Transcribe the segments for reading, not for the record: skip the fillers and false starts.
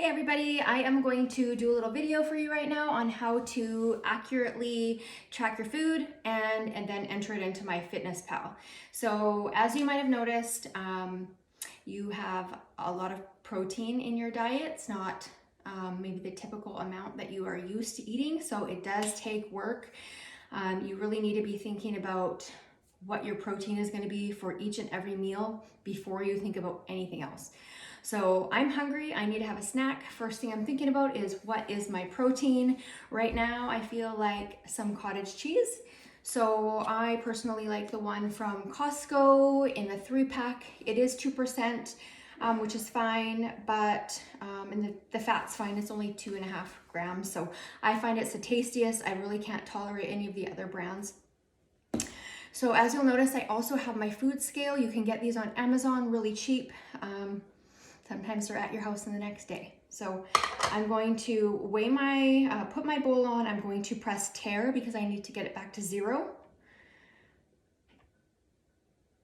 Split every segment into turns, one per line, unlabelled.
Hey everybody, I am going to do a little video for you right now on how to accurately track your food and then enter it into MyFitnessPal. So as you might have noticed, you have a lot of protein in your diet. It's not maybe the typical amount that you are used to eating, so it does take work. You really need to be thinking about what your protein is going to be for each and every meal before you think about anything else. So I'm hungry, I need to have a snack. First thing I'm thinking about is what is my protein? Right now I feel like some cottage cheese. So I personally like the one from Costco in the 3-pack. It is 2%, which is fine, but and the fat's fine. It's only 2.5 grams. So I find it's the tastiest. I really can't tolerate any of the other brands. So as you'll notice, I also have my food scale. You can get these on Amazon really cheap. Sometimes they're at your house in the next day. So I'm going to weigh my, put my bowl on. I'm going to press tare because I need to get it back to 0.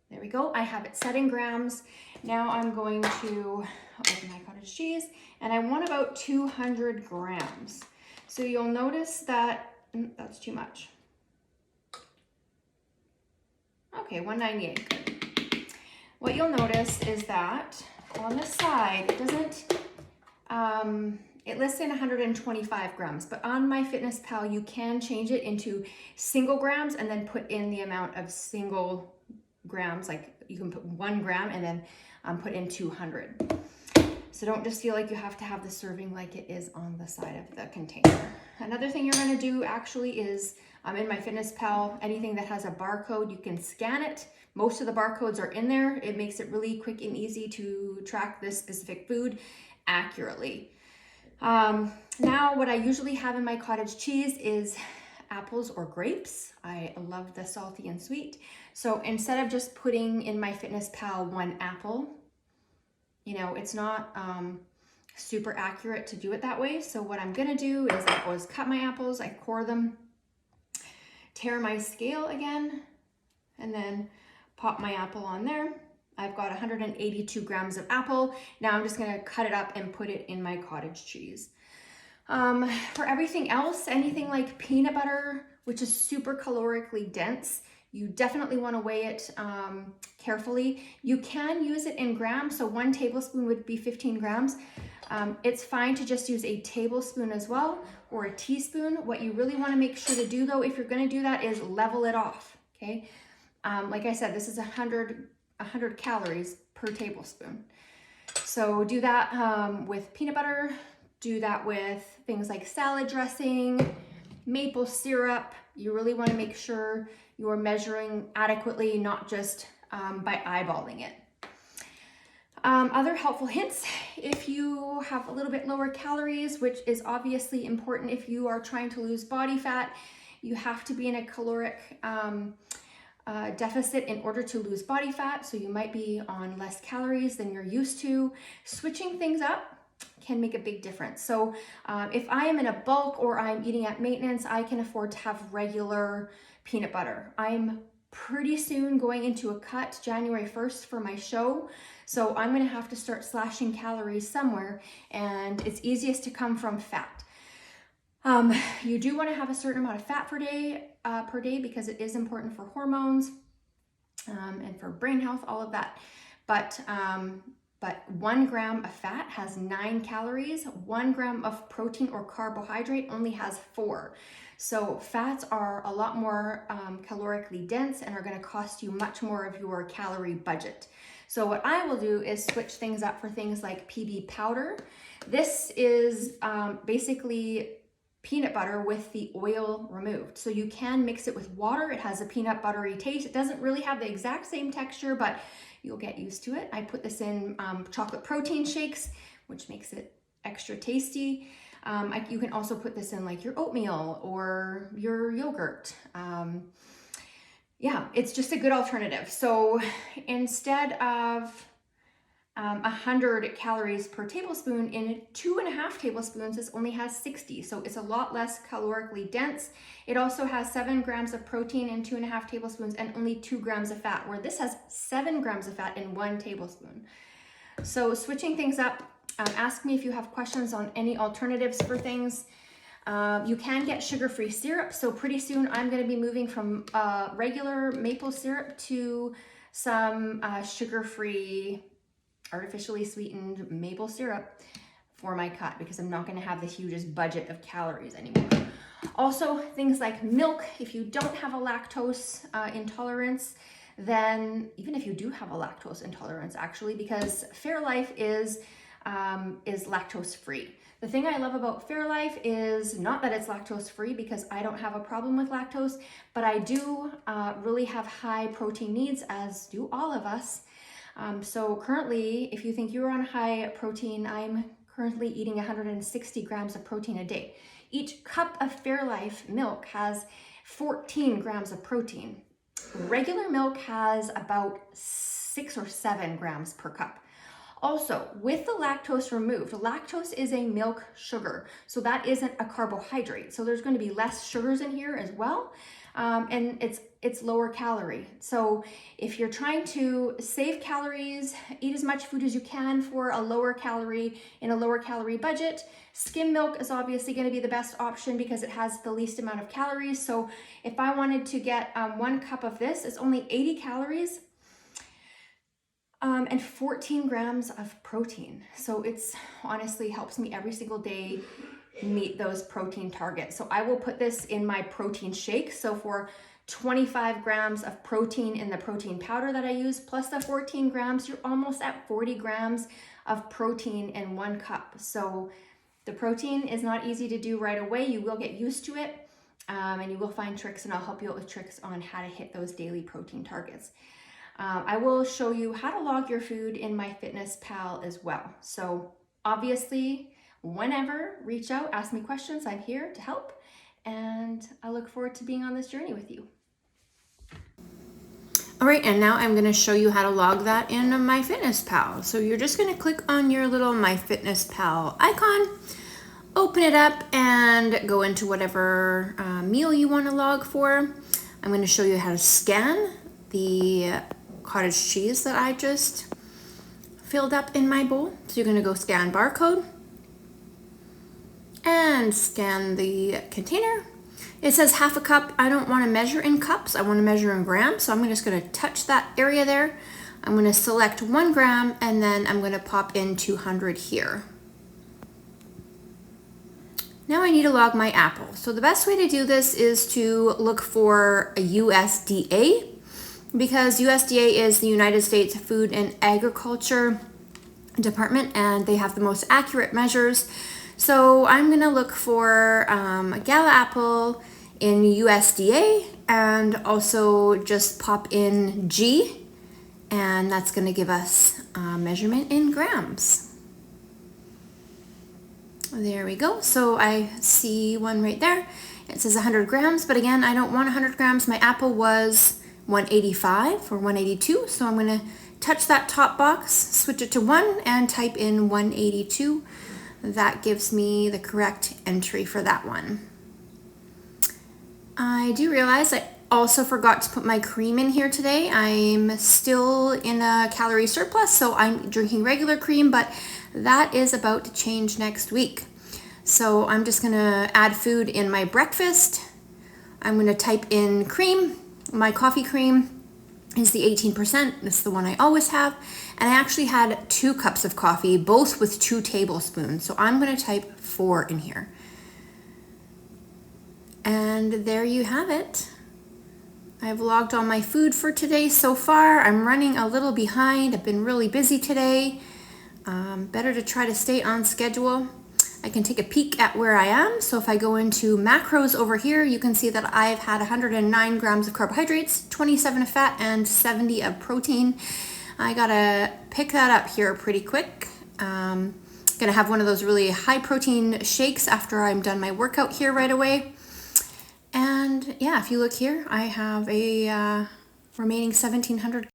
There we go. I have it set in grams. Now I'm going to open my cottage cheese and I want about 200 grams. So you'll notice that, that's too much. Okay, 198. What you'll notice is that on the side, it doesn't, it lists in 125 grams, but on MyFitnessPal, you can change it into single grams and then put in the amount of single grams. Like you can put 1 gram and then put in 200. So don't just feel like you have to have the serving like it is on the side of the container. Another thing you're going to do actually is in MyFitnessPal, anything that has a barcode, you can scan it. Most of the barcodes are in there. It makes it really quick and easy to track this specific food accurately. Now, what I usually have in my cottage cheese is apples or grapes. I love the salty and sweet. So instead of just putting in MyFitnessPal 1 apple, you know, it's not super accurate to do it that way. So what I'm gonna do is I always cut my apples, I core them, tare my scale again, and then pop my apple on there. I've got 182 grams of apple. Now I'm just gonna cut it up and put it in my cottage cheese. For everything else, anything like peanut butter, which is super calorically dense, you definitely want to weigh it carefully. You can use it in grams, so 1 tablespoon would be 15 grams. It's fine to just use a tablespoon as well, or a teaspoon. What you really want to make sure to do though, if you're going to do that, is level it off, okay? Like I said, this is 100 calories per tablespoon. So do that with peanut butter, do that with things like salad dressing, maple syrup. You really want to make sure you're measuring adequately, not just by eyeballing it. Other helpful hints, if you have a little bit lower calories, which is obviously important if you are trying to lose body fat, you have to be in a caloric deficit in order to lose body fat. So you might be on less calories than you're used to. Switching things up can make a big difference. So if I am in a bulk or I'm eating at maintenance, I can afford to have regular peanut butter. I'm pretty soon going into a cut January 1st for my show. So I'm gonna have to start slashing calories somewhere, and it's easiest to come from fat. You do want to have a certain amount of fat per day because it is important for hormones and for brain health, all of that. But 1 gram of fat has 9 calories. 1 gram of protein or carbohydrate only has 4. So fats are a lot more calorically dense and are going to cost you much more of your calorie budget. So what I will do is switch things up for things like PB powder. This is basically peanut butter with the oil removed. So you can mix it with water. It has a peanut buttery taste. It doesn't really have the exact same texture, but you'll get used to it. I put this in chocolate protein shakes, which makes it extra tasty. You can also put this in like your oatmeal or your yogurt. Yeah, it's just a good alternative. So instead of 100 calories per tablespoon, in 2.5 tablespoons, this only has 60. So it's a lot less calorically dense. It also has 7 grams of protein in 2.5 tablespoons and only 2 grams of fat, where this has 7 grams of fat in 1 tablespoon. So switching things up, Ask me if you have questions on any alternatives for things. You can get sugar-free syrup, so pretty soon I'm going to be moving from regular maple syrup to some sugar-free, artificially sweetened maple syrup for my cut, because I'm not going to have the hugest budget of calories anymore. Also, things like milk, if you don't have a lactose intolerance, then even if you do have a lactose intolerance, actually, because Fairlife is lactose free. The thing I love about Fairlife is not that it's lactose free, because I don't have a problem with lactose, but I do really have high protein needs, as do all of us. So currently, if you think you're on high protein, I'm currently eating 160 grams of protein a day. Each cup of Fairlife milk has 14 grams of protein. Regular milk has about 6 or 7 grams per cup. Also, with the lactose removed, lactose is a milk sugar, so that isn't a carbohydrate. So there's going to be less sugars in here as well, and it's lower calorie. So if you're trying to save calories, eat as much food as you can for a lower calorie budget, skim milk is obviously going to be the best option because it has the least amount of calories. So if I wanted to get 1 cup of this, it's only 80 calories. And 14 grams of protein. So it's honestly helps me every single day meet those protein targets. So I will put this in my protein shake. So for 25 grams of protein in the protein powder that I use, plus the 14 grams, you're almost at 40 grams of protein in 1 cup. So the protein is not easy to do right away. You will get used to it, and you will find tricks, and I'll help you out with tricks on how to hit those daily protein targets. I will show you how to log your food in MyFitnessPal as well. So obviously, whenever, reach out, ask me questions. I'm here to help, and I look forward to being on this journey with you. All right, and now I'm gonna show you how to log that in MyFitnessPal. So you're just gonna click on your little MyFitnessPal icon, open it up, and go into whatever meal you wanna log for. I'm gonna show you how to scan the cottage cheese that I just filled up in my bowl. So you're gonna go scan barcode and scan the container. It says half a cup. I don't want to measure in cups. I want to measure in grams. So I'm just going to touch that area there. I'm going to select 1 gram, and then I'm going to pop in 200 here. Now I need to log my apple. So the best way to do this is to look for a USDA, because USDA is the United States Food and Agriculture Department, and they have the most accurate measures. So I'm going to look for a gala apple in USDA, and also just pop in G, and that's going to give us a measurement in grams. There we go. So I see one right there. It says 100 grams, but again, I don't want 100 grams. My apple was 185 or 182, so I'm going to touch that top box, switch it to 1, and type in 182. That gives me the correct entry for that one. I do realize I also forgot to put my cream in here today. I'm still in a calorie surplus, so I'm drinking regular cream, but that is about to change next week. So I'm just gonna add food in my breakfast. I'm gonna type in cream. My coffee cream is the 18%. It's the one I always have. And I actually had 2 cups of coffee, both with 2 tablespoons. So I'm gonna type 4 in here. And there you have it. I've logged all my food for today so far. I'm running a little behind. I've been really busy today. Better to try to stay on schedule. I can take a peek at where I am. So if I go into macros over here, you can see that I've had 109 grams of carbohydrates, 27 of fat, and 70 of protein. I gotta pick that up here pretty quick. Gonna have one of those really high protein shakes after I'm done my workout here right away. And yeah, if you look here, I have a remaining 1,700